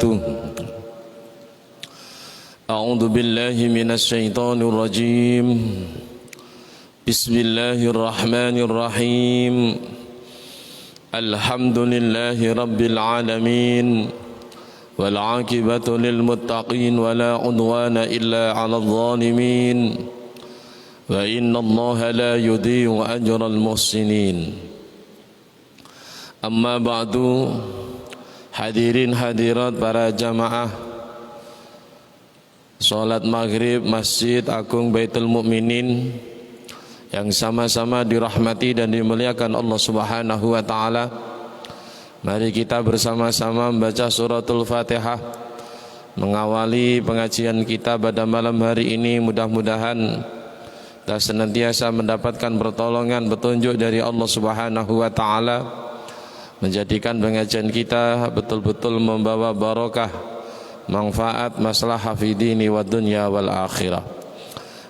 وبركاته. أعوذ بالله من الشيطان الرجيم. بسم الله الرحمن الرحيم. الحمد لله رب العالمين والعاقبة للمتقين ولا عدوان إلا على الظالمين وإن الله لا يضيع أجر المحسنين. Amma ba'du, hadirin hadirat para jamaah salat maghrib Masjid Agung Baitul Mukminin yang sama-sama dirahmati dan dimuliakan Allah Subhanahu wa taala. Mari kita bersama-sama membaca suratul Fatihah, mengawali pengajian kita pada malam hari ini. Mudah-mudahan kita senantiasa mendapatkan pertolongan, petunjuk dari Allah Subhanahu wa taala, menjadikan pengajian kita betul-betul membawa barakah, manfaat, maslahah fi dini wa dunya wal akhirah.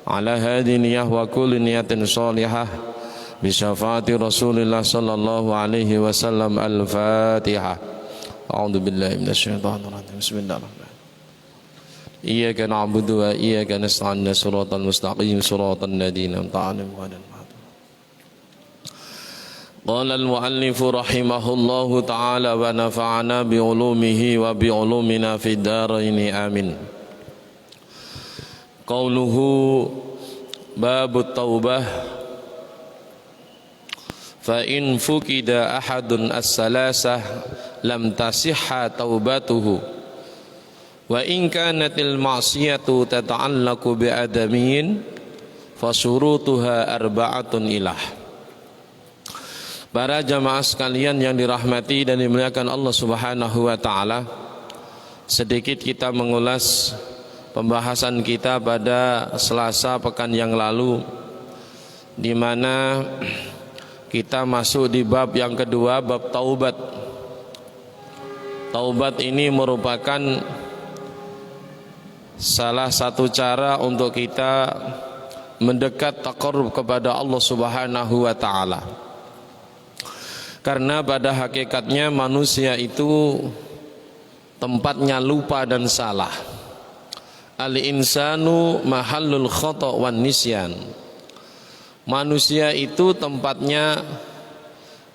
Ala hadhi niyah wa kulli niyatin salihah bi syafaati Rasulillah sallallahu alaihi wasallam. Al-Fatihah. A'udzu billahi minasyaitonir rajim. Bismillahirrahmanirrahim. Iyyaka na'budu wa iyyaka nasta'in. Shiratal mustaqim, shiratal ladzina an'amta 'alaihim. Qala al-muallif rahimahullahu ta'ala wa nafa'ana bi'ulumihi wa bi'ulumina fid dharain amin. Qauluhu babut taubah fa in fukida ahadun as-salasah lam tasihha taubatuhu wa in kanatil ma'siyatu tata'allaqu bi'adamiyin fasurutuha arba'atun ilah. Para jamaah sekalian yang dirahmati dan dimuliakan Allah Subhanahu wa taala, sedikit kita mengulas pembahasan kita pada Selasa pekan yang lalu, di mana kita masuk di bab yang kedua, bab taubat. Taubat ini merupakan salah satu cara untuk kita mendekat taqarrub kepada Allah Subhanahu wa taala. Karena pada hakikatnya manusia itu tempatnya lupa dan salah. Al-insanu mahallul khata' wan nisyan. Manusia itu tempatnya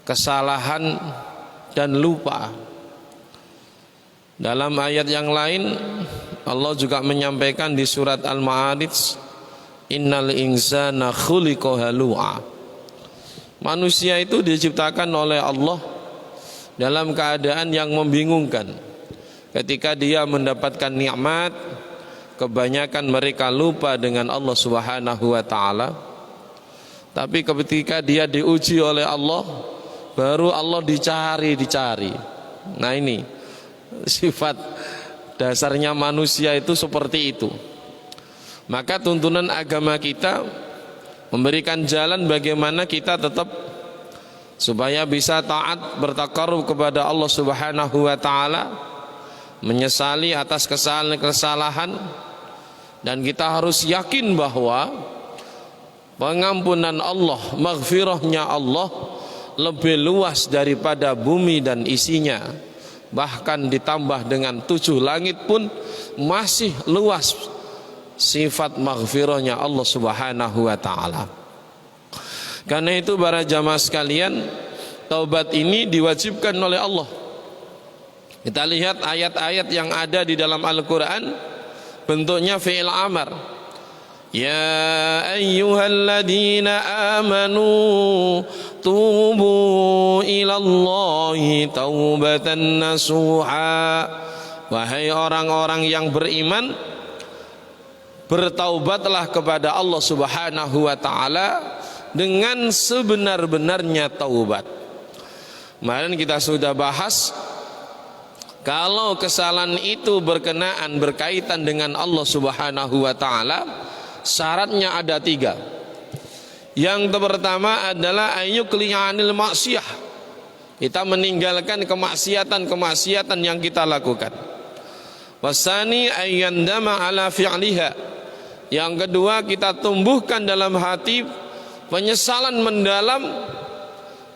kesalahan dan lupa. Dalam ayat yang lain Allah juga menyampaikan di surat Al-Ma'arij, innal insana khuliqa halu'a. Manusia itu diciptakan oleh Allah dalam keadaan yang membingungkan. Ketika dia mendapatkan nikmat, kebanyakan mereka lupa dengan Allah Subhanahu wa taala. Tapi ketika dia diuji oleh Allah, baru Allah dicari. Nah, ini sifat dasarnya manusia itu seperti itu. Maka tuntunan agama kita memberikan jalan bagaimana kita tetap supaya bisa taat, bertakarrub kepada Allah Subhanahu wa taala, menyesali atas kesalahan, dan kita harus yakin bahwa pengampunan Allah, maghfirahnya Allah lebih luas daripada bumi dan isinya. Bahkan ditambah dengan 7 langit pun masih luas sifat maghfirahnya Allah Subhanahu wa taala. Karena itu para jamaah sekalian, taubat ini diwajibkan oleh Allah. Kita lihat ayat-ayat yang ada di dalam Al-Qur'an, bentuknya fi'il amar. Ya ayyuhalladzina amanu tubu ilallahi taubatan nasuha. Wahai orang-orang yang beriman, bertaubatlah kepada Allah Subhanahu wa taala dengan sebenar-benarnya taubat. Kemarin kita sudah bahas, kalau kesalahan itu berkaitan dengan Allah Subhanahu wa taala, syaratnya ada 3. Yang pertama adalah ayyukli'anil maksiyah. Kita meninggalkan kemaksiatan yang kita lakukan. Wasani ayyandama ala fi'liha. Yang kedua, kita tumbuhkan dalam hati penyesalan mendalam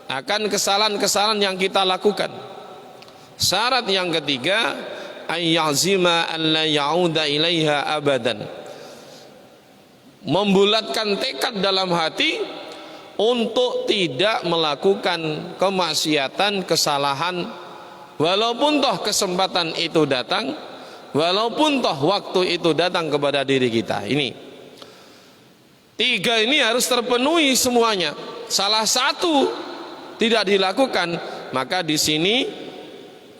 akan kesalahan-kesalahan yang kita lakukan. Syarat yang ketiga, ayyazima an la ya'uda ilaiha abadan. Membulatkan tekad dalam hati untuk tidak melakukan kemaksiatan, kesalahan, walaupun toh kesempatan itu datang, walaupun toh waktu itu datang kepada diri kita. Ini 3 ini harus terpenuhi semuanya. Salah satu tidak dilakukan, maka di sini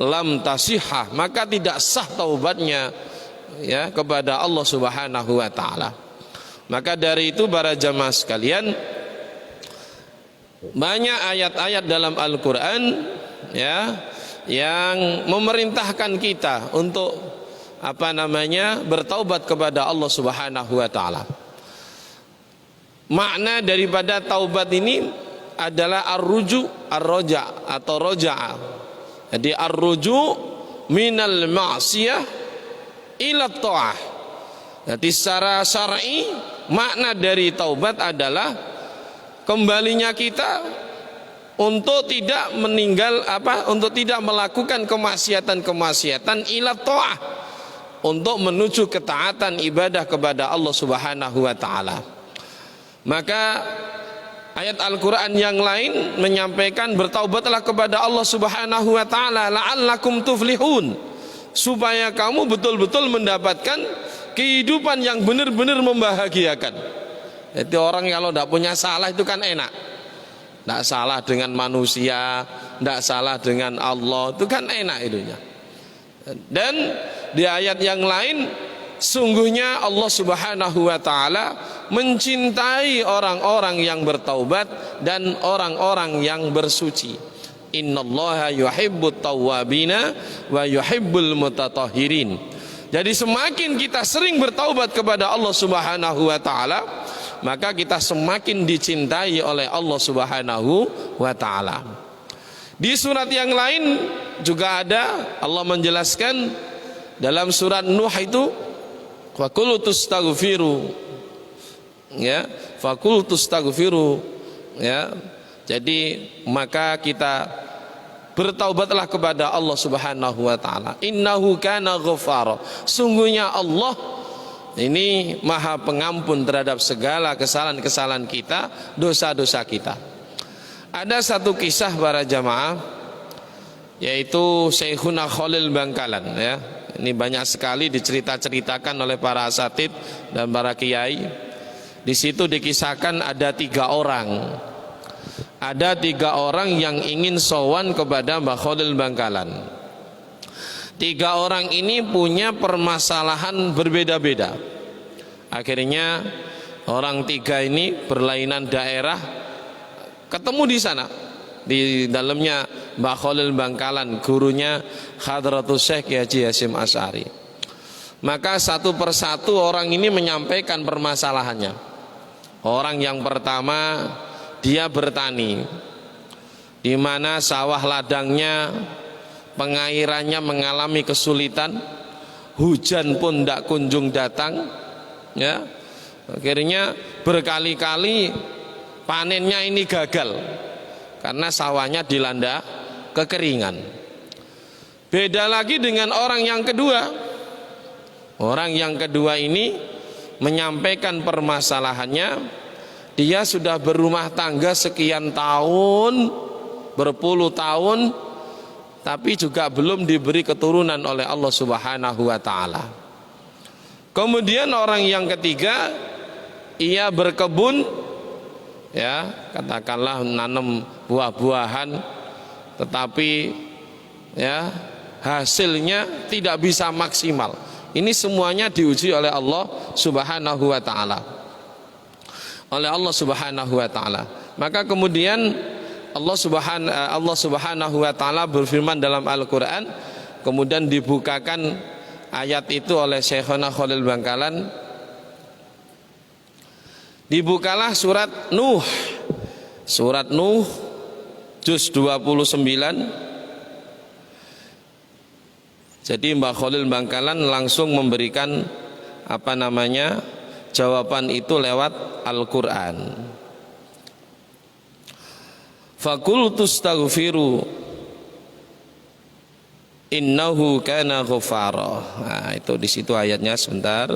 lam tasihah, maka tidak sah taubatnya ya kepada Allah Subhanahu wa taala. Maka dari itu para jamaah sekalian, banyak ayat-ayat dalam Al-Qur'an ya yang memerintahkan kita untuk bertaubat kepada Allah Subhanahu wa taala. Makna daripada taubat ini adalah ar-ruju, ar-roja atau roja'a. Jadi ar-ruju minal ma'siyah ila ta'ah. Jadi secara syar'i makna dari taubat adalah kembalinya kita untuk tidak untuk tidak melakukan kemaksiatan ila ta'ah, untuk menuju ketaatan ibadah kepada Allah Subhanahu wa taala. Maka ayat Al-Qur'an yang lain menyampaikan bertaubatlah kepada Allah Subhanahu wa taala la'allakum tuflihun, supaya kamu betul-betul mendapatkan kehidupan yang benar-benar membahagiakan. Jadi orang kalau tidak punya salah itu kan enak. Tidak salah dengan manusia, tidak salah dengan Allah, itu kan enak itunya. Dan di ayat yang lain, sungguhnya Allah Subhanahu wa taala mencintai orang-orang yang bertaubat dan orang-orang yang bersuci. Innallaha yuhibbut tawwabina wa yuhibbul mutatahhirin. Jadi semakin kita sering bertaubat kepada Allah Subhanahu wa taala, maka kita semakin dicintai oleh Allah Subhanahu wa taala. Di surat yang lain juga ada Allah menjelaskan dalam surat Nuh itu, faqul tastaghfiru ya, faqul tastaghfiru ya. Jadi maka kita bertaubatlah kepada Allah Subhanahu wa taala. Innahu kana ghafara. Sungguhnya Allah ini maha pengampun terhadap segala kesalahan-kesalahan kita, dosa-dosa kita. Ada satu kisah para jamaah, yaitu Syekhuna Khalil Bangkalan ya. Ini banyak sekali diceritakan oleh para asatid dan para kiai. Di situ dikisahkan ada 3 orang. Ada 3 orang yang ingin sowan kepada Mbah Khalil Bangkalan. 3 orang ini punya permasalahan berbeda-beda. Akhirnya orang 3 ini berlainan daerah, ketemu di sana. Di dalamnya Mbah Khalil Bangkalan, gurunya Hadratus Syekh Haji Hasyim Asy'ari. Maka satu persatu orang ini menyampaikan permasalahannya. Orang yang pertama, dia bertani, di mana sawah ladangnya pengairannya mengalami kesulitan, hujan pun tidak kunjung datang ya. Akhirnya berkali-kali panennya ini gagal karena sawahnya dilanda kekeringan. Beda lagi dengan orang yang kedua. Orang yang kedua ini menyampaikan permasalahannya. Dia sudah berumah tangga sekian tahun, berpuluh tahun, tapi juga belum diberi keturunan oleh Allah Subhanahu wa taala. Kemudian orang yang ketiga, ia berkebun ya, katakanlah nanam buah-buahan, tetapi ya hasilnya tidak bisa maksimal. Ini semuanya diuji oleh Allah Subhanahu wa taala. Oleh Allah Subhanahu wa taala. Maka kemudian Allah Subhanahu wa taala berfirman dalam Al-Qur'an, kemudian dibukakan ayat itu oleh Syekhona Khalil Bangkalan. Dibukalah surat Nuh. Surat Nuh juz 29. Jadi Mbah Khalil Bangkalan langsung memberikan jawaban itu lewat Al-Qur'an. Faqultu astaghfiru. innahu kana ghaffara. Nah, itu di situ ayatnya sebentar.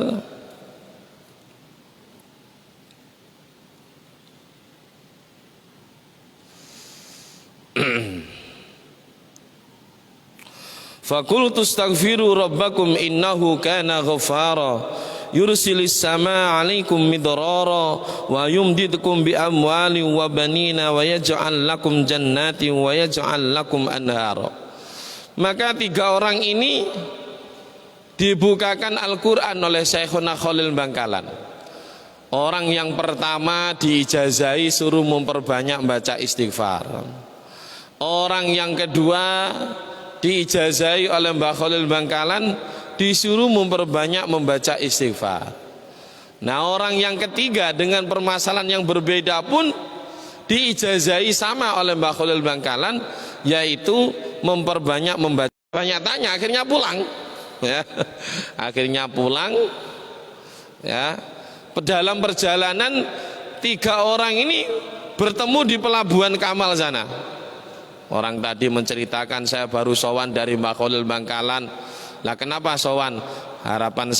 Faqultu astaghfiru rabbakum innahu kana ghaffara yursilis samaa 'alaikum midrara wa yumdidkum bi amwalin wa banina wa yaj'al lakum jannatin wa yaj'al lakum anhara. Maka tiga orang ini dibukakan Al-Quran oleh Syekhuna Khalil Bangkalan. Orang yang pertama diijazahi suruh memperbanyak baca istighfar. Orang yang kedua diijazahi oleh Mbah Khalil Bangkalan disuruh memperbanyak membaca istighfar. Nah, orang yang ketiga dengan permasalahan yang berbeda pun diijazahi sama oleh Mbah Khalil Bangkalan, yaitu memperbanyak membaca. Banyak tanya, akhirnya pulang. Ya, akhirnya pulang. Ya, dalam perjalanan tiga orang ini bertemu di pelabuhan Kamal sana. Orang tadi menceritakan, saya baru sowan dari Mbah Khalil Bangkalan. Lah kenapa sowan? Harapan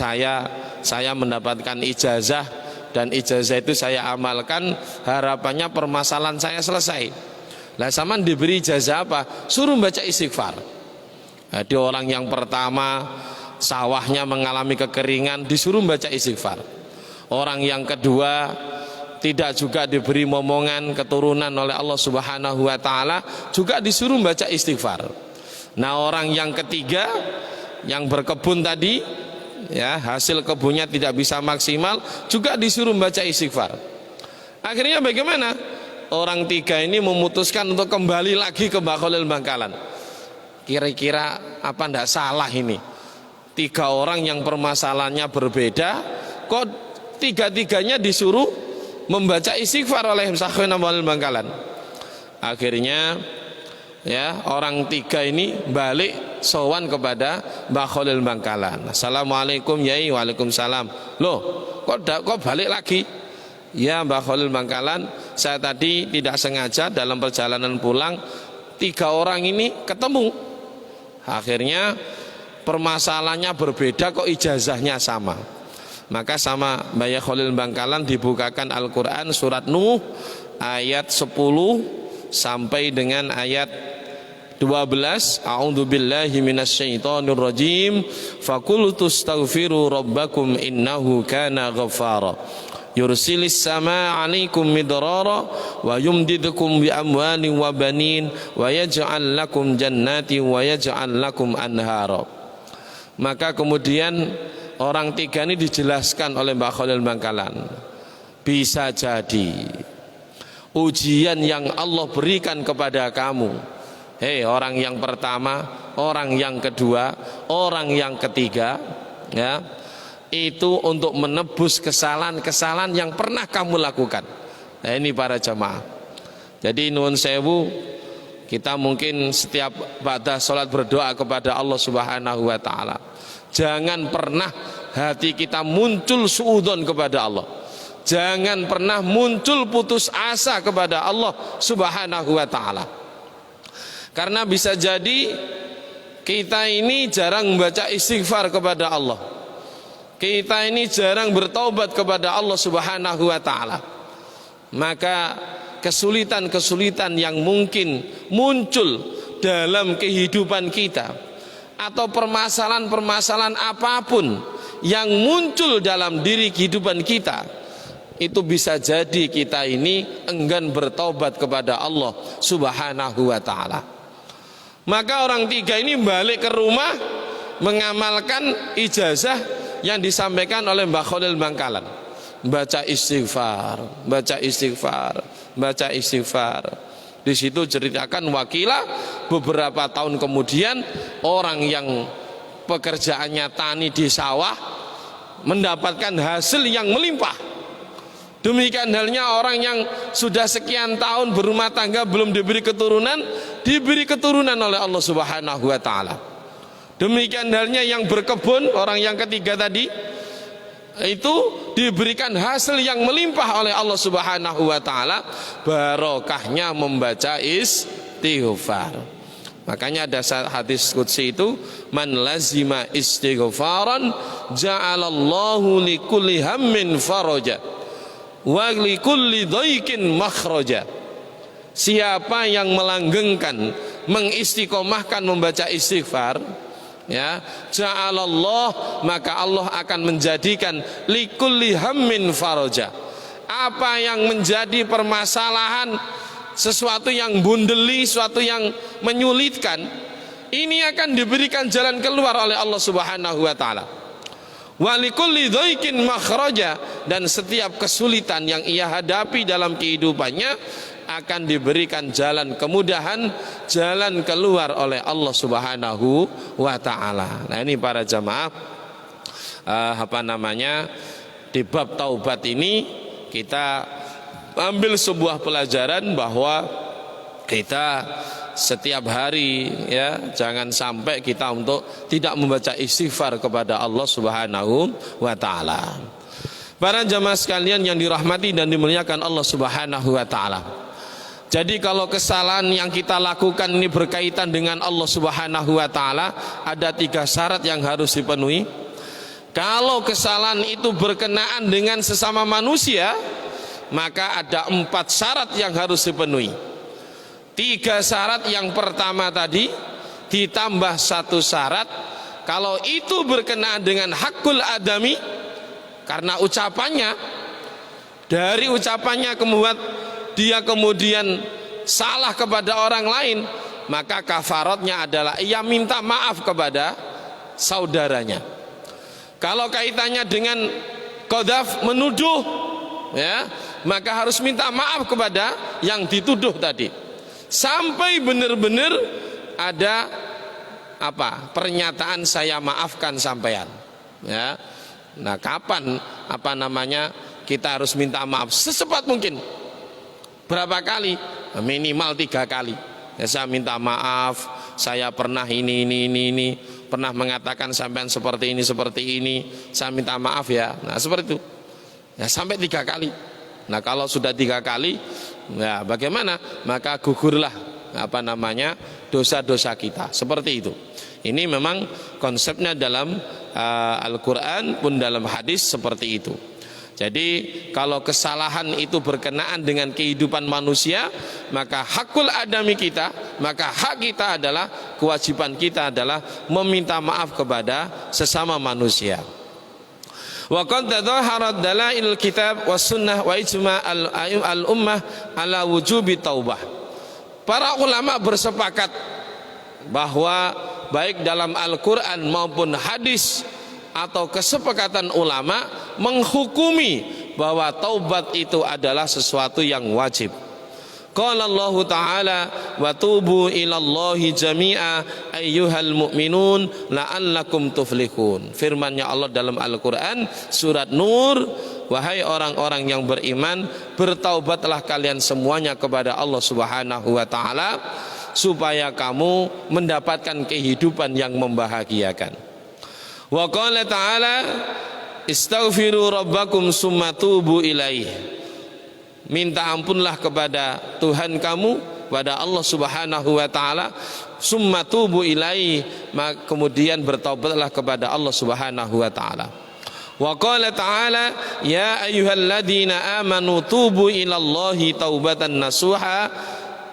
saya mendapatkan ijazah, dan ijazah itu saya amalkan, harapannya permasalahan saya selesai. Lah sama diberi ijazah apa? Suruh baca istighfar. Jadi orang yang pertama sawahnya mengalami kekeringan, disuruh baca istighfar. Orang yang kedua tidak juga diberi momongan keturunan oleh Allah Subhanahu wa taala, juga disuruh baca istighfar. Nah, orang yang ketiga yang berkebun tadi, ya, hasil kebunnya tidak bisa maksimal, juga disuruh baca istighfar. Akhirnya bagaimana? Orang tiga ini memutuskan untuk kembali lagi ke Mbah Khalil Bangkalan. Kira-kira apa ndak salah ini? Tiga orang yang permasalahannya berbeda, kok tiga-tiganya disuruh membaca istighfar oleh Syekhuna Khalil Bangkalan. Akhirnya ya, orang tiga ini balik sowan kepada Mbah Khalil Bangkalan. Assalamualaikum Yai. Waalaikumsalam. Loh, kok balik lagi? Ya Mbah Khalil Bangkalan, saya tadi tidak sengaja dalam perjalanan pulang, tiga orang ini ketemu. Akhirnya permasalahannya berbeda, kok ijazahnya sama. Maka sama Mbah Khalil Bangkalan dibukakan Al-Quran surat Nuh ayat 10 sampai dengan ayat 12. A'udzubillahi minasyaitonir rajim. Faqultu astaghfiru rabbakum innahu kana ghaffara yursilis samaa 'alaikum midrara wa yumdidukum bi amwalin wa banin wa yaj'al lakum jannatin wa yaj'al lakum anhara. Maka kemudian orang tiga ini dijelaskan oleh Mbah Khalil Bangkalan. Bisa jadi ujian yang Allah berikan kepada kamu, hei orang yang pertama, orang yang kedua, orang yang ketiga, ya, itu untuk menebus kesalahan-kesalahan yang pernah kamu lakukan. Nah, ini para jamaah. Jadi nuwun sewu, kita mungkin setiap ba'da salat berdoa kepada Allah Subhanahu wa taala. Jangan pernah hati kita muncul suudzon kepada Allah. Jangan pernah muncul putus asa kepada Allah Subhanahu wa taala. Karena bisa jadi kita ini jarang membaca istighfar kepada Allah. Kita ini jarang bertaubat kepada Allah Subhanahu wa taala. Maka kesulitan-kesulitan yang mungkin muncul dalam kehidupan kita, atau permasalahan-permasalahan apapun yang muncul dalam diri kehidupan kita, itu bisa jadi kita ini enggan bertaubat kepada Allah Subhanahu wa taala. Maka orang tiga ini balik ke rumah mengamalkan ijazah yang disampaikan oleh Mbah Khalil Bangkalan. Baca istighfar, baca istighfar, baca istighfar. Di situ ceritakan wakilah beberapa tahun kemudian orang yang pekerjaannya tani di sawah mendapatkan hasil yang melimpah. Demikian halnya orang yang sudah sekian tahun berumah tangga belum diberi keturunan oleh Allah Subhanahu wa taala. Demikian halnya yang berkebun, orang yang ketiga tadi, itu diberikan hasil yang melimpah oleh Allah Subhanahu wa taala, barokahnya membaca istighfar. Makanya ada hadis qudsi itu, man lazima istighfaran ja'alallahu likulli hammin faraja wa likulli dhaikin makhraja. Siapa yang melanggengkan, mengistiqomahkan membaca istighfar, ya, ja'alallah, maka Allah akan menjadikan likulli hammin faraja. Apa yang menjadi permasalahan, sesuatu yang bundeli, sesuatu yang menyulitkan, ini akan diberikan jalan keluar oleh Allah Subhanahu wa taala. Wa likulli dhaikin makhraja, dan setiap kesulitan yang ia hadapi dalam kehidupannya akan diberikan jalan kemudahan, jalan keluar oleh Allah Subhanahu wa taala. Nah, ini para jamaah, di bab taubat ini kita ambil sebuah pelajaran bahwa kita setiap hari, ya, jangan sampai kita untuk tidak membaca istighfar kepada Allah Subhanahu wa taala. Para jamaah sekalian yang dirahmati dan dimuliakan Allah Subhanahu wa taala. Jadi kalau kesalahan yang kita lakukan ini berkaitan dengan Allah Subhanahu wa taala, ada 3 syarat yang harus dipenuhi. Kalau kesalahan itu berkenaan dengan sesama manusia, maka ada 4 syarat yang harus dipenuhi. 3 syarat yang pertama tadi ditambah 1 syarat. Kalau itu berkenaan dengan hakul adami, karena ucapannya, dari ucapannya kemudian dia kemudian salah kepada orang lain, maka kafaratnya adalah ia minta maaf kepada saudaranya. Kalau kaitannya dengan qadzaf, menuduh, ya, maka harus minta maaf kepada yang dituduh tadi, sampai benar-benar ada pernyataan saya maafkan sampean, ya. Nah, kapan kita harus minta maaf? Secepat mungkin. Berapa kali? Minimal 3 kali. Ya, saya minta maaf, saya pernah ini, pernah mengatakan sampean seperti ini, saya minta maaf ya. Nah, seperti itu. Ya, sampai 3 kali. Nah, kalau sudah 3 kali, ya bagaimana? Maka gugurlah dosa-dosa kita. Seperti itu. Ini memang konsepnya dalam Al-Quran pun dalam hadis seperti itu. Jadi kalau kesalahan itu berkenaan dengan kehidupan manusia, maka hakul adami kita, maka hak kita adalah, kewajiban kita adalah meminta maaf kepada sesama manusia. Wa qad tadhaharat dalail kitab was sunnah wa ijma' al ummah ala wujubi taubah. Para ulama bersepakat bahwa baik dalam Al-Qur'an maupun hadis atau kesepakatan ulama menghukumi bahwa taubat itu adalah sesuatu yang wajib. Qala Allah Ta'ala wa tubu ilallahi jami'a ayyuhal mu'minun la'allakum tuflihun. Firman-Nya Allah dalam Al-Quran surat Nur, wahai orang-orang yang beriman, bertaubatlah kalian semuanya kepada Allah Subhanahu wa Ta'ala supaya kamu mendapatkan kehidupan yang membahagiakan. Wa qala ta'ala istaghfiru rabbakum summa tubu ilaih. Minta ampunlah kepada Tuhan kamu, pada Allah Subhanahu wa Ta'ala, summa tubu ilaih, kemudian bertaubatlah kepada Allah Subhanahu wa Ta'ala. Wa qala ta'ala ya ayyuhalladzina amanu tubu ilallahi taubatan nasuha.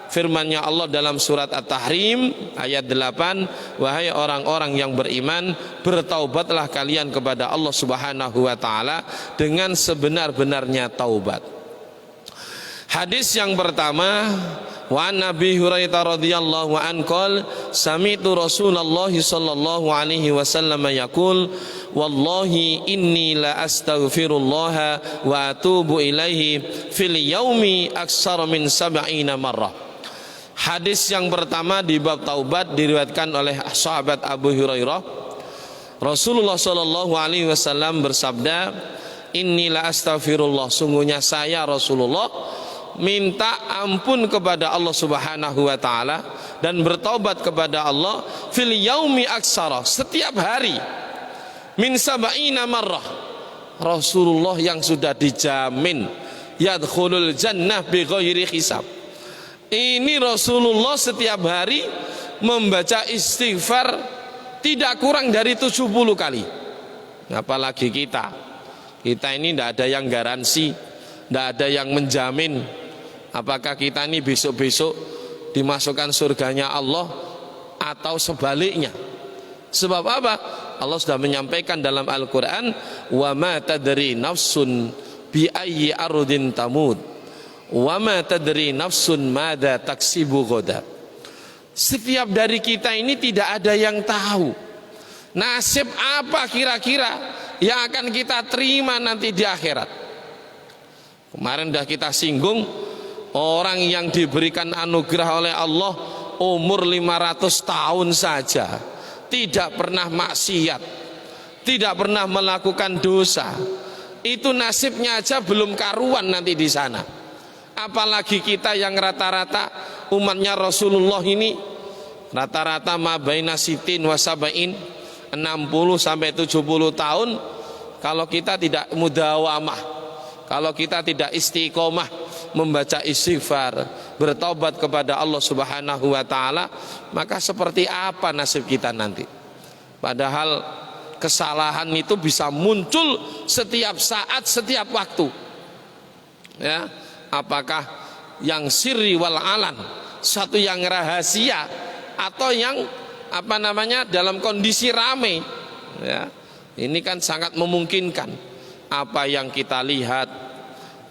Firman-Nya Allah dalam surat At-Tahrim ayat 8, wahai orang-orang yang beriman, bertaubatlah kalian kepada Allah Subhanahu wa Ta'ala dengan sebenar-benarnya taubat. Hadis yang pertama, wa Nabi Hurairah radhiyallahu anhu qol sami'tu Rasulullah sallallahu alaihi wasallam yaqul wallahi inni la astaghfirullah wa atubu ilaihi fil yaumi aktsara min 70 marrah. Hadis yang pertama di bab taubat diriwayatkan oleh sahabat Abu Hurairah. Rasulullah sallallahu alaihi wasallam bersabda, inni la astaghfirullah, sungguhnya saya Rasulullah minta ampun kepada Allah Subhanahu wa Ta'ala dan bertaubat kepada Allah fil yaumi aksara, setiap hari, min sab'ina marrah. Rasulullah yang sudah dijamin yadkhulul jannah bi ghairi hisab. Ini Rasulullah setiap hari membaca istighfar tidak kurang dari 70 kali. Apalagi kita ini tidak ada yang garansi, tidak ada yang menjamin apakah kita ini besok-besok dimasukkan surganya Allah atau sebaliknya. Sebab apa? Allah sudah menyampaikan dalam Al-Quran, wa ma tadri nafsun bi ayyi ardin tamut wa ma tadri nafsun madza taksibu ghadan. Setiap dari kita ini tidak ada yang tahu nasib apa kira-kira yang akan kita terima nanti di akhirat. Kemarin sudah kita singgung, orang yang diberikan anugerah oleh Allah umur 500 tahun saja, tidak pernah maksiat, tidak pernah melakukan dosa, itu nasibnya aja belum karuan nanti di sana. Apalagi kita yang rata-rata umatnya Rasulullah ini rata-rata mabaina sitin wasabain, 60 sampai 70 tahun. Kalau kita tidak mudawamah, kalau kita tidak istiqomah membaca istighfar, bertobat kepada Allah Subhanahu wa taala, maka seperti apa nasib kita nanti? Padahal kesalahan itu bisa muncul setiap saat, setiap waktu. Ya, apakah yang sirri wal alan, satu yang rahasia atau yang dalam kondisi ramai. Ya, ini kan sangat memungkinkan. Apa yang kita lihat,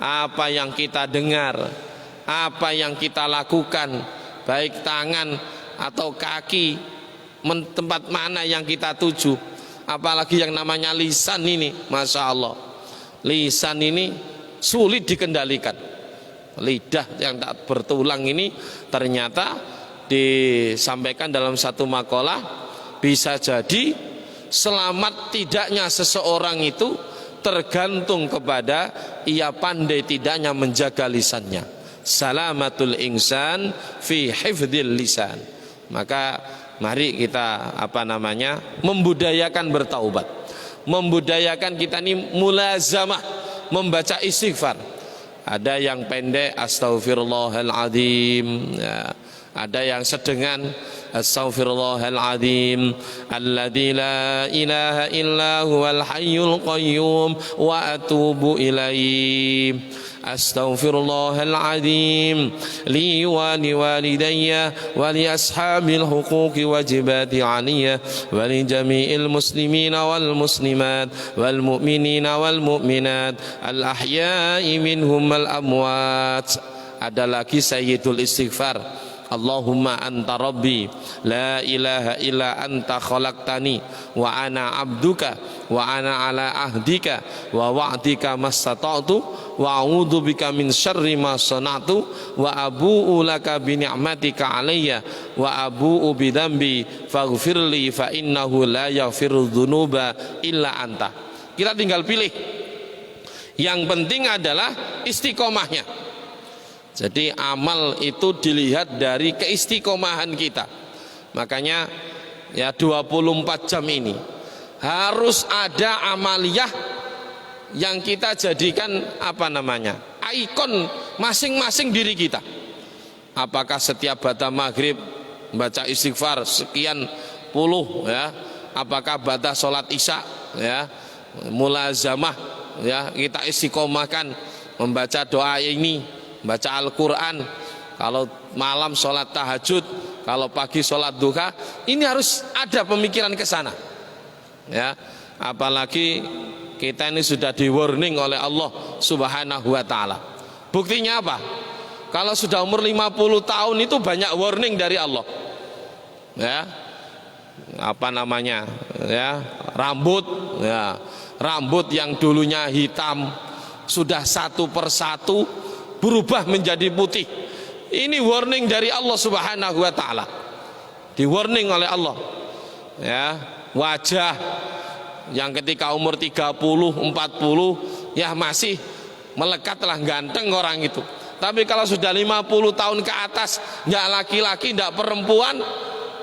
apa yang kita dengar, apa yang kita lakukan, baik tangan atau kaki, tempat mana yang kita tuju, apalagi yang namanya lisan ini, masya Allah, lisan ini sulit dikendalikan. Lidah yang tak bertulang ini ternyata disampaikan dalam satu makalah, bisa jadi selamat tidaknya seseorang itu tergantung kepada ia pandai tidaknya menjaga lisannya. Salamatul insan fi hifdzil lisan. Maka mari kita membudayakan bertaubat, membudayakan kita ini mulazamah membaca istighfar. Ada yang pendek astaghfirullahaladzim, ya. Ada yang sedengan astaghfirullahaladzim alladzi la ilaha illa huwal hayyul qayyum wa atubu ilaihi. Astaghfirullahaladzim li wa liwalidayya wa li ashabil huquqi wajibati aliyya wa li jami'il muslimina wal muslimat wal mu'minina wal mu'minat al ahya'i minhum al amwat. Ada lagi sayyidul istighfar, Allahumma anta rabbi la ilaha illa anta khalaqtani wa ana abduka wa ana ala ahdika wa wa'dika mastata'tu wa a'udzu bika min syarri ma sana'tu wa abu'u laka bi ni'matika alayya wa abu'u bi dzambi faghfirli fa innahu la yaghfiru dzunuba illa anta. Kita tinggal pilih. Yang penting adalah istiqomahnya. Jadi amal itu dilihat dari keistiqomahan kita. Makanya ya 24 jam ini harus ada amaliyah yang kita jadikan ikon masing-masing diri kita. Apakah setiap ba'da maghrib baca istighfar sekian puluh, ya? Apakah ba'da sholat isya, ya, mulazamah, ya, kita istiqomahkan membaca doa ini, baca Al-Quran, kalau malam sholat tahajud, kalau pagi sholat duha. Ini harus ada pemikiran ke sana, ya. Apalagi kita ini sudah di warning oleh Allah Subhanahu wa ta'ala. Buktinya apa? Kalau sudah umur 50 tahun itu banyak warning dari Allah, ya. Ya, rambut, ya, rambut yang dulunya hitam sudah satu persatu berubah menjadi putih. Ini warning dari Allah Subhanahu wa ta'ala. Di warning oleh Allah, ya. Wajah yang ketika umur 30, 40 ya masih melekatlah ganteng orang itu. Tapi kalau sudah 50 tahun ke atas, enggak laki-laki, enggak perempuan,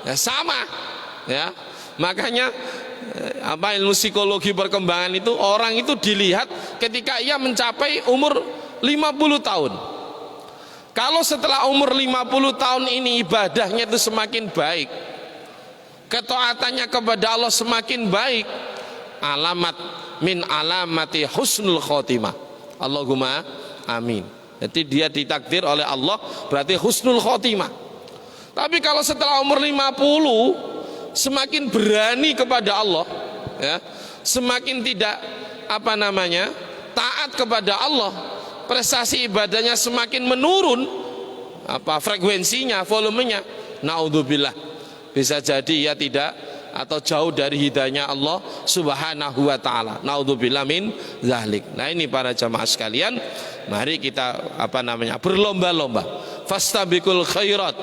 ya sama, ya. Makanya ilmu psikologi perkembangan itu, orang itu dilihat ketika ia mencapai umur 50 tahun. Kalau setelah umur 50 tahun ini ibadahnya itu semakin baik, ketaatannya kepada Allah semakin baik, alamat min alamati husnul khotimah. Allahumma amin. Jadi dia ditakdir oleh Allah berarti husnul khotimah. Tapi kalau setelah umur 50 semakin berani kepada Allah, ya, semakin tidak taat kepada Allah, prestasi ibadahnya semakin menurun, frekuensinya, volumenya, naudzubillah, bisa jadi ya tidak atau jauh dari hidayahnya Allah Subhanahu wa taala. Naudzubillah min zalik. Nah, ini para jamaah sekalian, mari kita berlomba-lomba, fastabiqul khairat,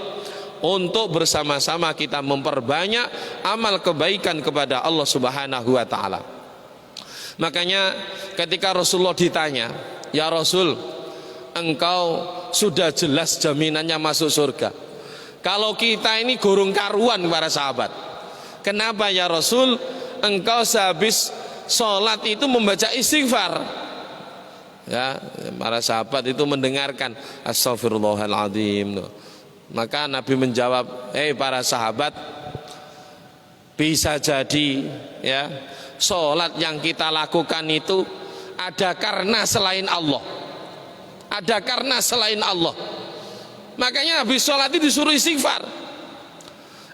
untuk bersama-sama kita memperbanyak amal kebaikan kepada Allah Subhanahu wa taala. Makanya ketika Rasulullah ditanya, "Ya Rasul, engkau sudah jelas jaminannya masuk surga. Kalau kita ini gorong karuan para sahabat. Kenapa ya Rasul? Engkau sehabis sholat itu membaca istighfar." Ya, para sahabat itu mendengarkan astagfirullahaladzim. Maka Nabi menjawab, para sahabat, bisa jadi ya sholat yang kita lakukan itu ada karena selain Allah, ada karena selain Allah. Makanya habis sholat itu disuruh istighfar.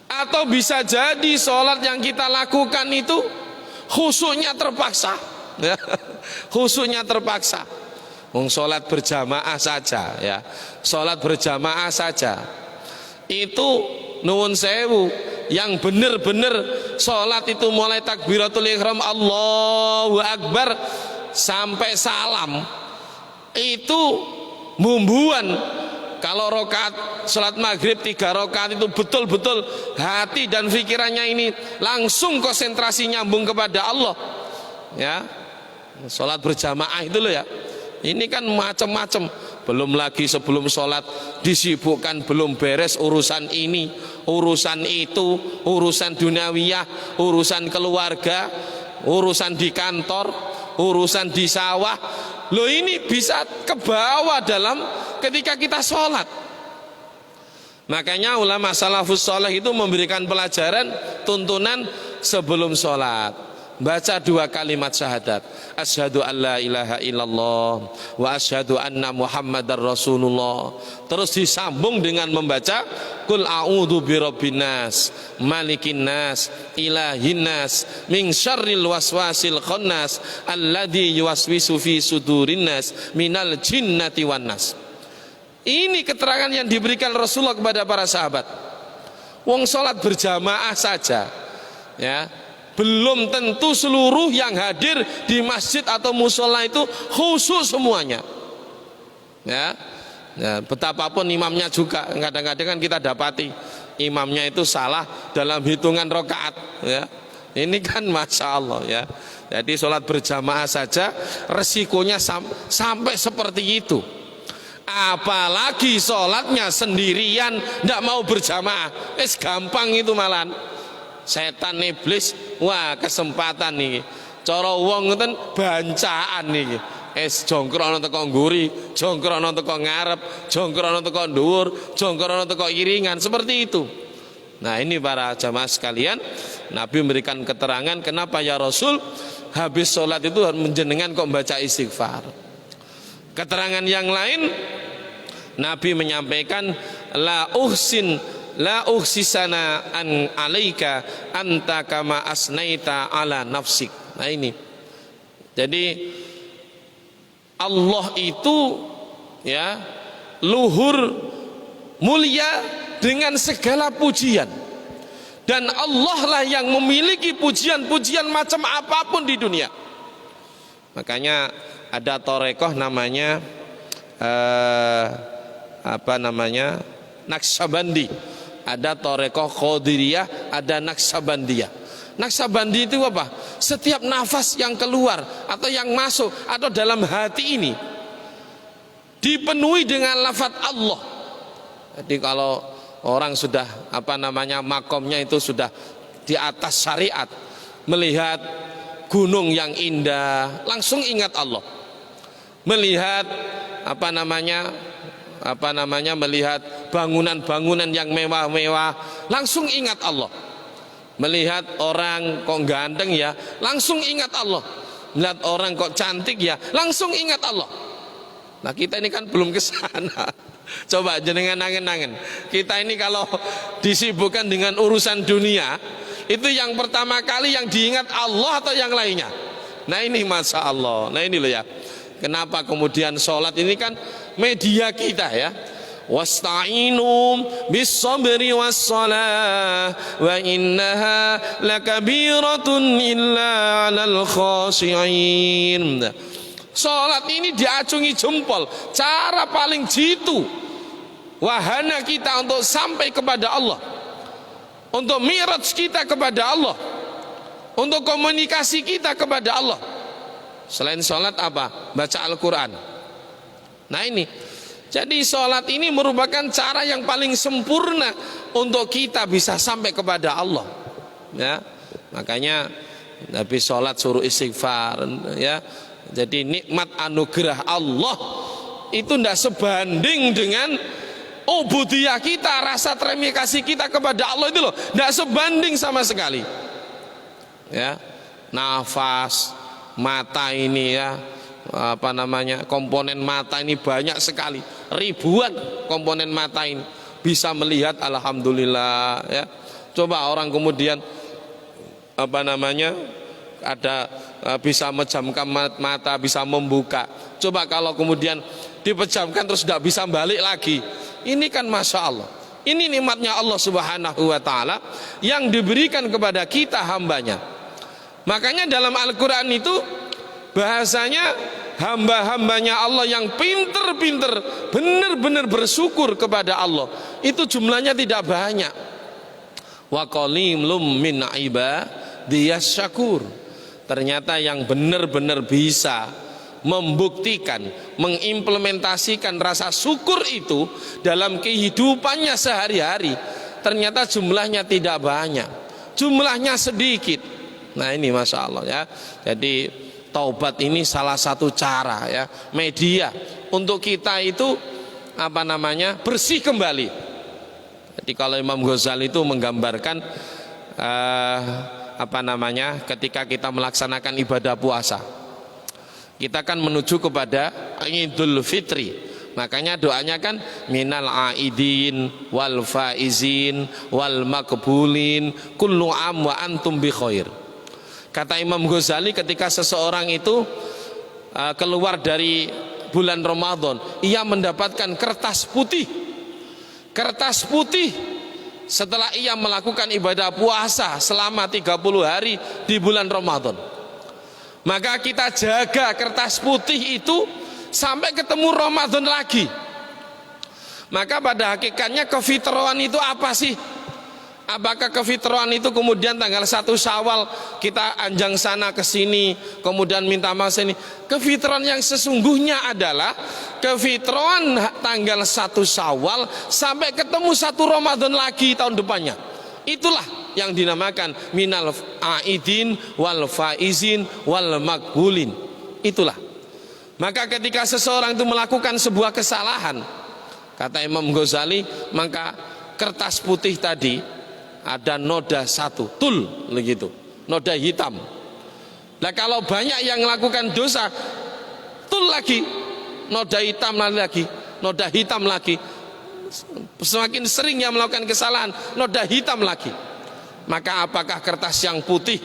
Atau bisa jadi sholat yang kita lakukan itu khusyuknya terpaksa, ya. Khusyuknya terpaksa. Sholat berjamaah saja, ya, sholat berjamaah saja itu nuwun sewu, yang benar-benar sholat itu mulai takbiratul ihram Allahu Akbar sampai salam itu bumbuan. Kalau rokaat sholat maghrib 3 rokaat itu betul-betul hati dan pikirannya ini langsung konsentrasi nyambung kepada Allah, ya. Sholat berjamaah itu loh ya, ini kan macam-macam. Belum lagi sebelum sholat disibukkan, belum beres urusan ini, urusan itu, urusan duniawiyah, urusan keluarga, urusan di kantor, urusan di sawah. Loh, ini bisa ke bawah dalam ketika kita sholat. Makanya ulama salafus sholeh itu memberikan pelajaran, tuntunan sebelum sholat. Baca 2 kalimat syahadat, asyhadu an la ilaha illallah wa asyhadu anna muhammadar rasulullah. Terus disambung dengan membaca qul a'udzu birabbin nas malikin nas ilahin nas min syarril waswasil khannas alladzi yuwaswisu fi sudurin nas minal jinnati wan nas. Ini keterangan yang diberikan Rasulullah kepada para sahabat. Wong sholat berjamaah saja, ya, belum tentu seluruh yang hadir di masjid atau musola itu khusyuk semuanya, ya. Ya, betapapun imamnya juga kadang-kadang kan kita dapati imamnya itu salah dalam hitungan rokaat, ya. Ini kan masya Allah, ya. Jadi sholat berjamaah saja resikonya sampai seperti itu. Apalagi sholatnya sendirian, tidak mau berjamaah, gampang itu malahan. Setan iblis, wah kesempatan nih. Cara wong ngoten bancaan nih. Jongkrono teko ngguri, jongkrono teko ngarep, jongkrono teko dhuwur, jongkrono teko iringan, seperti itu. Nah, ini para jamaah sekalian, Nabi memberikan keterangan kenapa ya Rasul habis sholat itu menjenengan kok baca istighfar. Keterangan yang lain, Nabi menyampaikan la uhsisana an alaika anta kama asnaita ala nafsik. Nah, ini jadi Allah itu, ya, luhur mulia dengan segala pujian, dan Allah lah yang memiliki pujian-pujian macam apapun di dunia. Makanya ada torekoh namanya Naqsyabandi, ada torekoh Qadiriyah, ada Naqsyabandiyah. Naqsyabandi itu apa? Setiap nafas yang keluar atau yang masuk atau dalam hati ini dipenuhi dengan lafaz Allah. Jadi kalau orang sudah makomnya itu sudah di atas syariat, melihat gunung yang indah langsung ingat Allah, melihat melihat bangunan-bangunan yang mewah-mewah, langsung ingat Allah. Melihat orang kok ganteng ya, langsung ingat Allah. Melihat orang kok cantik ya, langsung ingat Allah. Nah kita ini kan belum ke sana. Coba jenengan angen-angen. Kita ini kalau disibukkan dengan urusan dunia, itu yang pertama kali yang diingat Allah atau yang lainnya? Nah ini Masya Allah. Nah ini loh ya, kenapa kemudian sholat ini kan media kita ya. Wasta'inu bis-sabri was-salah wa innaha lakabiratun illa 'alal khashi'in. Salat ini diacungi jempol, cara paling jitu wahana kita untuk sampai kepada Allah, untuk miraj kita kepada Allah, untuk komunikasi kita kepada Allah. Selain salat apa? Baca Al-Qur'an. Nah ini, jadi sholat ini merupakan cara yang paling sempurna untuk kita bisa sampai kepada Allah. Ya, makanya Nabi sholat suruh istighfar. Ya, jadi nikmat anugerah Allah itu tidak sebanding dengan ubudiyah kita, rasa terima kasih kita kepada Allah itu loh, tidak sebanding sama sekali. Ya, nafas, mata ini ya. Komponen mata ini banyak sekali, ribuan komponen mata ini bisa melihat, alhamdulillah ya. Coba orang kemudian ada bisa menjamkan mata, bisa membuka. Coba kalau kemudian dipejamkan terus tidak bisa balik lagi, ini kan Masya Allah. Ini nikmatnya Allah Subhanahu wa Ta'ala yang diberikan kepada kita hambanya. Makanya dalam Al-Quran itu bahasanya hamba-hambanya Allah yang pinter-pinter benar-benar bersyukur kepada Allah itu jumlahnya tidak banyak. Wa qalilum min ibadiyas syakur. Ternyata yang benar-benar bisa membuktikan, mengimplementasikan rasa syukur itu dalam kehidupannya sehari-hari, ternyata jumlahnya tidak banyak, jumlahnya sedikit. Nah ini Masya Allah ya. Jadi taubat ini salah satu cara ya, media untuk kita itu bersih kembali. Jadi kalau Imam Ghazali itu menggambarkan ketika kita melaksanakan ibadah puasa, kita kan menuju kepada Idul Fitri. Makanya doanya kan minal aidin wal faizin wal makbulin kullu am wa antum bi khair. Kata Imam Ghazali, ketika seseorang itu keluar dari bulan Ramadan, ia mendapatkan kertas putih. Kertas putih setelah ia melakukan ibadah puasa selama 30 hari di bulan Ramadan. Maka kita jaga kertas putih itu sampai ketemu Ramadan lagi. Maka pada hakikatnya kefitrahan itu apa sih? Apakah kefitrahan itu kemudian tanggal 1 Syawal kita anjang sana ke sini, kemudian minta maaf sini? Kefitrahan yang sesungguhnya adalah kefitrahan tanggal 1 Syawal sampai ketemu 1 Ramadan lagi tahun depannya. Itulah yang dinamakan minal aidin wal faizin wal makbulin. Itulah. Maka ketika seseorang itu melakukan sebuah kesalahan, kata Imam Ghazali, maka kertas putih tadi ada noda 1, tul begitu, noda hitam. Nah kalau banyak yang melakukan dosa, tul lagi, noda hitam lagi, noda hitam lagi. Semakin sering yang melakukan kesalahan, noda hitam lagi. Maka apakah kertas yang putih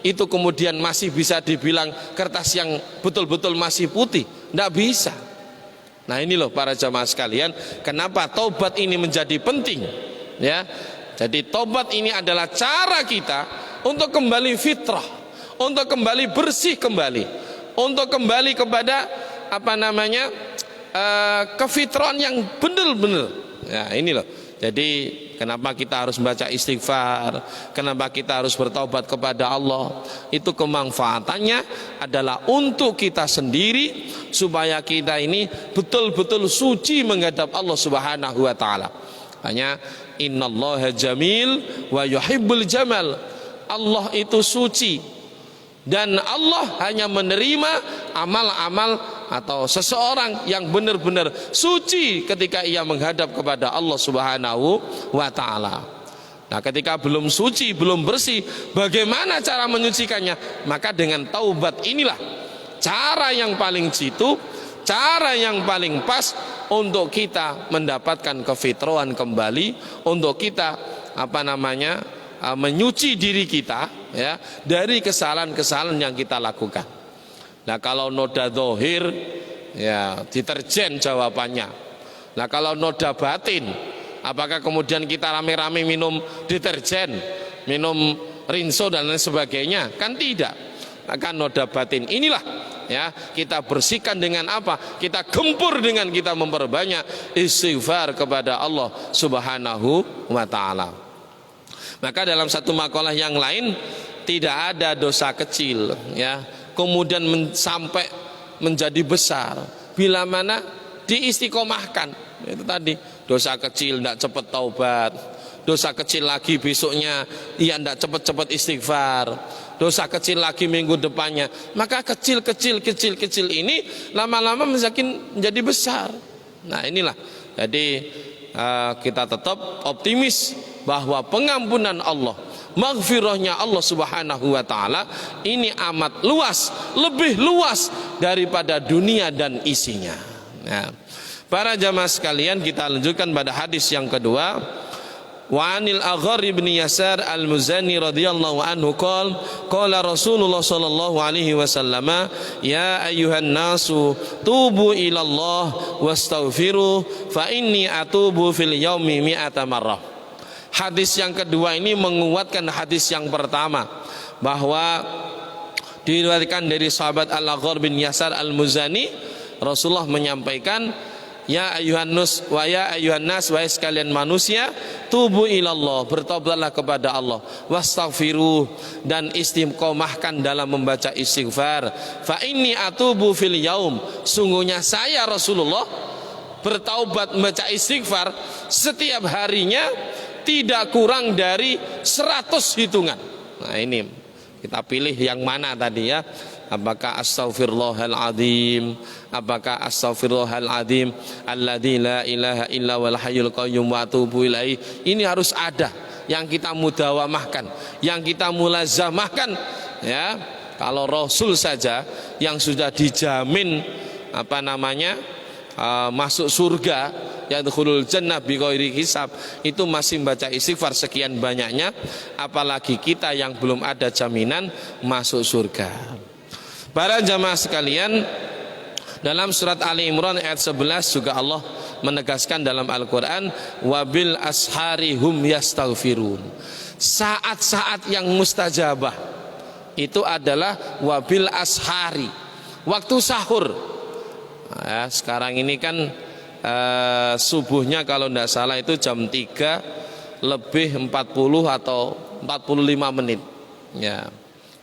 itu kemudian masih bisa dibilang kertas yang betul-betul masih putih? Tidak bisa. Nah ini loh para jamaah sekalian, kenapa taubat ini menjadi penting ya. Jadi taubat ini adalah cara kita untuk kembali fitrah, untuk kembali bersih kembali, untuk kembali kepada kefitrahan yang benar-benar. Ya ini loh. Jadi kenapa kita harus baca istighfar, kenapa kita harus bertaubat kepada Allah? Itu kemanfaatannya adalah untuk kita sendiri, supaya kita ini betul-betul suci menghadap Allah Subhanahu wa Ta'ala. Hanya innallaha jamil wa yuhibbul jamal. Allah itu suci dan Allah hanya menerima amal-amal atau seseorang yang benar-benar suci ketika ia menghadap kepada Allah Subhanahu wa taala. Nah, ketika belum suci, belum bersih, bagaimana cara menyucikannya? Maka dengan taubat inilah cara yang paling jitu, cara yang paling pas untuk kita mendapatkan kefitrahan kembali, untuk kita menyuci diri kita ya dari kesalahan-kesalahan yang kita lakukan. Nah, kalau noda zahir ya deterjen jawabannya. Nah, kalau noda batin, apakah kemudian kita rame-rame minum deterjen, minum rinso dan lain sebagainya? Kan tidak. Maka noda batin inilah ya kita bersihkan dengan apa? Kita gempur dengan kita memperbanyak istighfar kepada Allah Subhanahu wa taala. Maka dalam satu makalah yang lain, tidak ada dosa kecil ya kemudian sampai menjadi besar bila mana diistiqomahkan. Itu tadi, dosa kecil tidak cepat taubat, dosa kecil lagi besoknya ia tidak cepat-cepat istighfar, dosa kecil lagi minggu depannya. Maka kecil ini lama-lama menjadi besar. Nah, inilah jadi kita tetap optimis bahwa pengampunan Allah, maghfirahnya Allah Subhanahu wa taala ini amat luas, lebih luas daripada dunia dan isinya. Nah, para jamaah sekalian, kita lanjutkan pada hadis yang kedua. Wa anil Aghar bin Yasar al-Muzani radhiyallahu anhu qala Rasulullah sallallahu alaihi wasallam, ya ayyuhan nasu tubu ila Allah wastaghfiru fa inni atubu fil yaumi mi'ata marrah. Hadis yang kedua ini menguatkan hadis yang pertama, bahwa diriwayatkan dari sahabat Al-Aghar bin Yasar al-Muzani, Rasulullah menyampaikan, ya ayyuhan nas wa ya ayyuhan nas, wahai sekalian manusia, tubu ilallah, bertobatlah kepada Allah, wastaghfiru, dan istiqomahkan dalam membaca istighfar. Fa inni atubu fil yaum, sungguhnya saya Rasulullah bertaubat membaca istighfar setiap harinya tidak kurang dari 100 hitungan. Nah, ini kita pilih yang mana tadi ya. Apakah astaghfirullahaladzim, apakah astaghfirullahaladzim alladzi la ilaha illa wal hayyul qayyum wa atubu ilaihi. Ini harus ada yang kita mudawamahkan, yang kita mulazamahkan ya. Kalau Rasul saja yang sudah dijamin masuk surga, yadkhulul jannah bighairi hisab, itu masih membaca istighfar sekian banyaknya, apalagi kita yang belum ada jaminan masuk surga. Para jamaah sekalian, dalam surat Ali Imran ayat 11 juga Allah menegaskan dalam Al-Quran, wabil ashari hum yastaghfirun. Saat-saat yang mustajabah itu adalah wabil ashari, waktu sahur. Nah, sekarang ini kan subuhnya kalau tidak salah itu jam 3 lebih 40 atau 45 menit ya.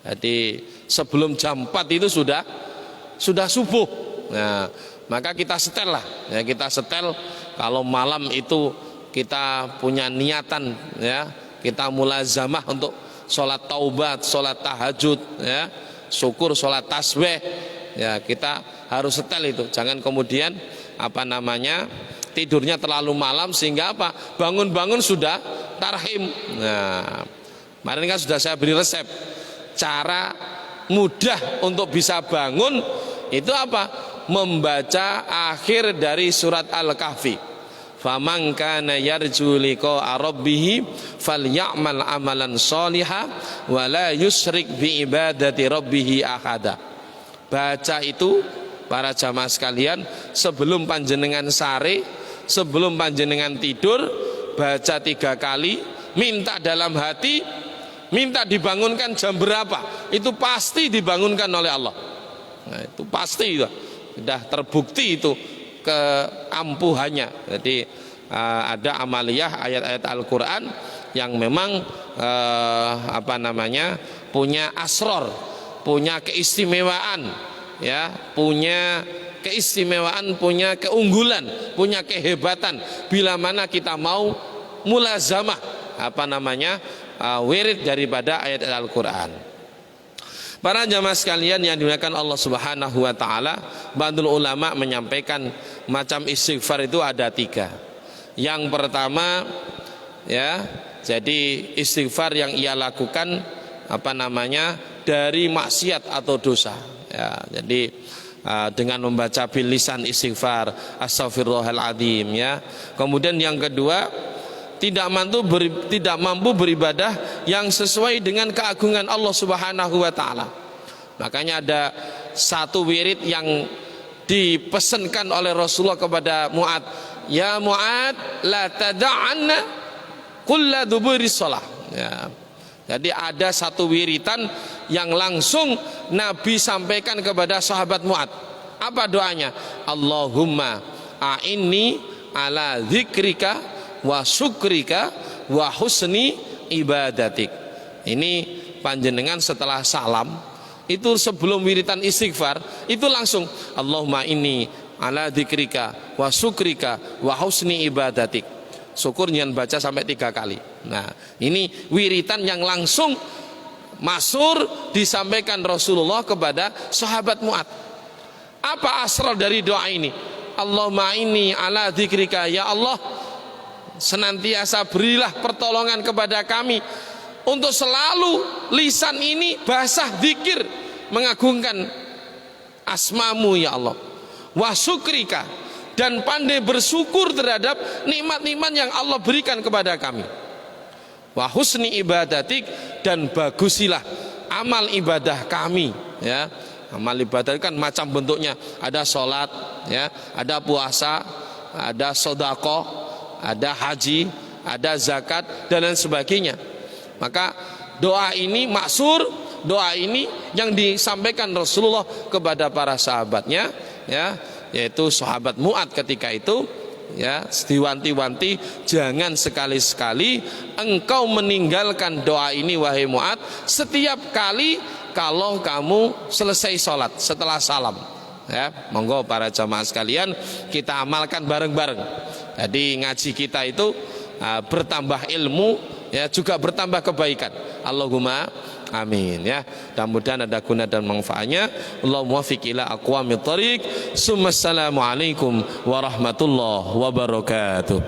Jadi sebelum jam 4 itu sudah subuh. Nah, maka kita setel lah ya, kita setel kalau malam itu kita punya niatan ya, kita mulazamah untuk sholat taubat, sholat tahajud ya, syukur, sholat tasbih ya, kita harus setel itu. Jangan kemudian tidurnya terlalu malam sehingga bangun-bangun sudah tarhim. Nah, kemarin kan sudah saya beri resep cara mudah untuk bisa bangun itu membaca akhir dari surat Al-Kahfi. Faman kana yarju liqa'a rabbih falyamal amalan sholihan wa la yusyrik bi ibadati rabbih ahada. Baca itu para jamaah sekalian sebelum panjenengan sare, sebelum panjenengan tidur, baca 3 kali, minta dalam hati, minta dibangunkan jam berapa, itu pasti dibangunkan oleh Allah. Nah, itu pasti sudah terbukti itu keampuhannya. Jadi ada amaliyah ayat-ayat Al-Quran yang memang punya asror, punya keistimewaan ya, punya keistimewaan, punya keunggulan, punya kehebatan bila mana kita mau mulazamah wirid daripada ayat Al-Quran. Para jamaah sekalian yang dimuliakan Allah Subhanahu wa taala, ba'dul ulama menyampaikan macam istighfar itu ada 3. Yang pertama ya, jadi istighfar yang ia lakukan dari maksiat atau dosa ya. Jadi dengan membaca bil lisan istighfar astaghfirullahaladzim ya. Kemudian yang kedua, tidak mampu beribadah yang sesuai dengan keagungan Allah Subhanahu wa taala. Makanya ada satu wirid yang dipesankan oleh Rasulullah kepada Mu'ad, ya Mu'ad la tada'anna kulla duburi shalah ya. Jadi ada satu wiritan yang langsung Nabi sampaikan kepada sahabat Mu'ad. Apa doanya? Allahumma a'inni ala dzikrika wa syukrika wa husni ibadatik. Ini panjenengan setelah salam itu, sebelum wiritan istighfar itu langsung Allahumma inni ala dzikrika wa syukrika wa husni ibadatik. Syukur jangan baca sampai 3 kali. Nah, ini wiritan yang langsung masyhur disampaikan Rasulullah kepada sahabat Mu'ad. Apa asral dari doa ini? Allahumma inni ala dzikrika, ya Allah, senantiasa berilah pertolongan kepada kami untuk selalu lisan ini basah zikir mengagungkan asmamu ya Allah, wa syukrika, dan pandai bersyukur terhadap nikmat-nikmat yang Allah berikan kepada kami, wa husni ibadatik, dan bagusilah amal ibadah kami ya. Amal ibadah kan macam bentuknya, ada sholat ya, ada puasa, ada sedekah, ada haji, ada zakat, dan lain sebagainya. Maka doa ini maksur, doa ini yang disampaikan Rasulullah kepada para sahabatnya ya, yaitu sahabat Mu'ad ketika itu ya, diwanti-wanti jangan sekali-sekali engkau meninggalkan doa ini wahai Mu'ad setiap kali kalau kamu selesai sholat setelah salam ya. Monggo para jamaah sekalian kita amalkan bareng-bareng. Jadi ngaji kita itu bertambah ilmu ya, juga bertambah kebaikan. Allahumma amin ya. Mudah-mudahan ada guna dan manfaatnya. Allahumma muwaffiq ila aqwamit thariq. Assalamualaikum warahmatullahi wabarakatuh.